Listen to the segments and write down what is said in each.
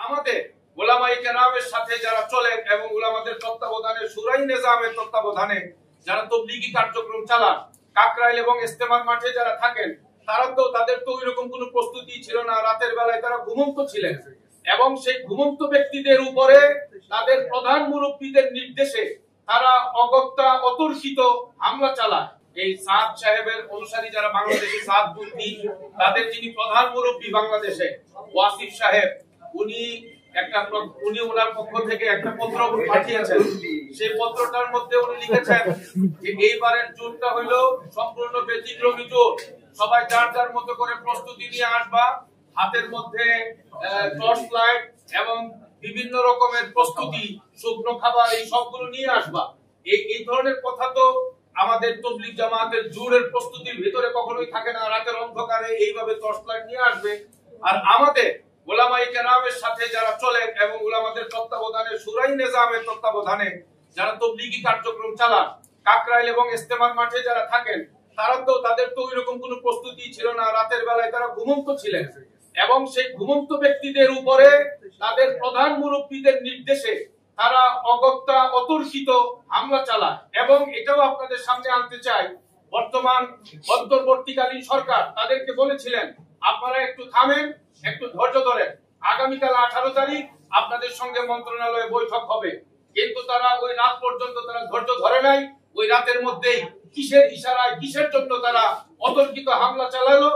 আমাদের উলামায়ে কেরামের সাথে যারা চলেন এবং উলামাদের তত্ত্বাবধানে শুরাই নিজামের তত্ত্বাবধানে যারা তাবলীগী কার্যক্রম চালান, কাকরাইল এবং ইস্তেমার মাঠে যারা থাকেন, তাদের তো ওইরকম কোনো প্রস্তুতি ছিল না। রাতের বেলায় তারা ঘুমন্ত ছিলেন এবং সেই ঘুমন্ত ব্যক্তিদের উপরে তাদের প্রধান মুরব্বীদের নির্দেশে তারা অগত্যা অতর্কিত হামলা চালায়। এই সাদ সাহেবের অনুসারী যারা বাংলাদেশে সাদ বুদ্ধি, তাদের যিনি প্রধান মুরব্বী বাংলাদেশে ওয়াসিফ সাহেব, উনি ওনার পক্ষ থেকে একটা পত্র পাঠিয়েছেন। সেই পত্রটার মধ্যে উনি লিখেছেন যে এইবারের জোটটা হইলো সম্পূর্ণ ব্যতিক্রমী জোট, সবাই যার যার মতো করে প্রস্তুতি নিয়ে আসবা, হাতের মধ্যে টর্চ লাইট এবং বিভিন্ন রকমের প্রস্তুতি, শুকনো খাবার, এই সবগুলো নিয়ে আসবা। এই ধরনের কথা তো আমাদের তাবলীগ জামাতের জোরের প্রস্তুতির ভিতরে কখনোই থাকে না। রাতের অন্ধকারে এইভাবে টর্চ লাইট নিয়ে আসবে। আর আমাদের উলামায়ে কেরামের সাথে যারা চলেন এবং উলামাদের তত্ত্বাবধানে শুরাই নিজামের তত্ত্বাবধানে যারা তাবলীগী কার্যক্রম চালান, কাকরাইল এবং ইস্তেমার মাঠে যারা থাকেন, তাদের তো ওইরকম কোনো প্রস্তুতি ছিল না। রাতের বেলায় তারা ঘুমন্ত ছিলেন এবং সেই ঘুমন্ত ব্যক্তিদের উপরে তাদের প্রধান মুরব্বীদের নির্দেশে তারা অগত্যা অতর্কিত হামলা চালায়। এবং এটাও আপনাদের সামনে আনতে চাই, বর্তমান অন্তর্বর্তীকালীন সরকার তাদেরকে বলেছিলেন আপনারা একটু থামেন, একটু ধৈর্য ধরেন, আগামীকাল 18 তারিখ আপনাদের সঙ্গে মন্ত্রণালয়ে বৈঠক হবে। কিন্তু তারা ওই রাত পর্যন্ত তারা ধৈর্য ধরে নাই। ওই রাতের মধ্যেই কিসের ইশারায়, কিসের জন্য তারা অতর্কিত হামলা চালালো।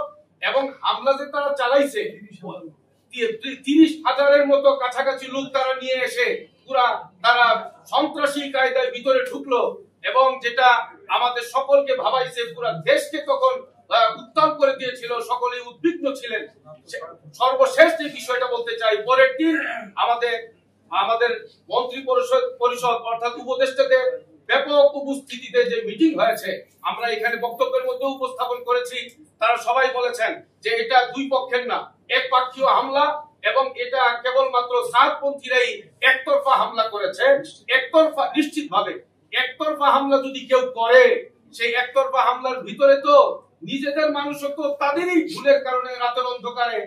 এবং হামলা যে তারা চালাইছে, 30,000-এর মতো কাছাকাছি লোক তারা নিয়ে এসে তারা সন্ত্রাসী কায়দায় ভিতরে ঢুকলো এবং যেটা আমাদের সকলকে ভাবাইছে, পুরা দেশকে তখন উত্তাল করে দিয়েছিল, সকলেই উদ্বিগ্ন ছিলেন। সর্বশেষ যে বিষয়টা বলতে চাই, পরের দিন আমাদের মন্ত্রী পরিষদ অর্থাৎ উপদেষ্টাদের ব্যাপক উপস্থিতিতে যে মিটিং হয়েছে, আমরা এখানে বক্তব্যের মধ্যে উপস্থাপন করেছি। তারা সবাই বলেছেন যে এটা দুই পক্ষের না, একপক্ষীয় হামলা এবং এটা কেবলমাত্র সাদপন্থীরাই একতরফা হামলা করেছে। একতরফা, নিশ্চিতভাবে একতরফা হামলা যদি কেউ করে, সেই একতরফা হামলার ভিতরে তো নিজেদের মানুষও তো তাদেরই ভুলের কারণে রাতের অন্ধকারে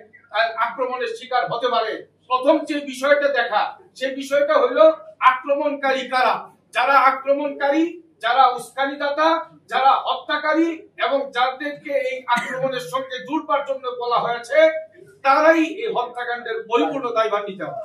আক্রমণের শিকার হতে পারে। প্রথম যে বিষয়টা দেখা, সেই বিষয়টা হলো আক্রমণকারী কারা। যারা আক্রমণকারী, যারা উস্কানিদাতা, যারা হত্যাকারী এবং যাদেরকে এই আক্রমণের সঙ্গে জুড়বার জন্য বলা হয়েছে, তারাই এই হত্যাকাণ্ডের পরিপূর্ণ দায়ভার নিতে হবে।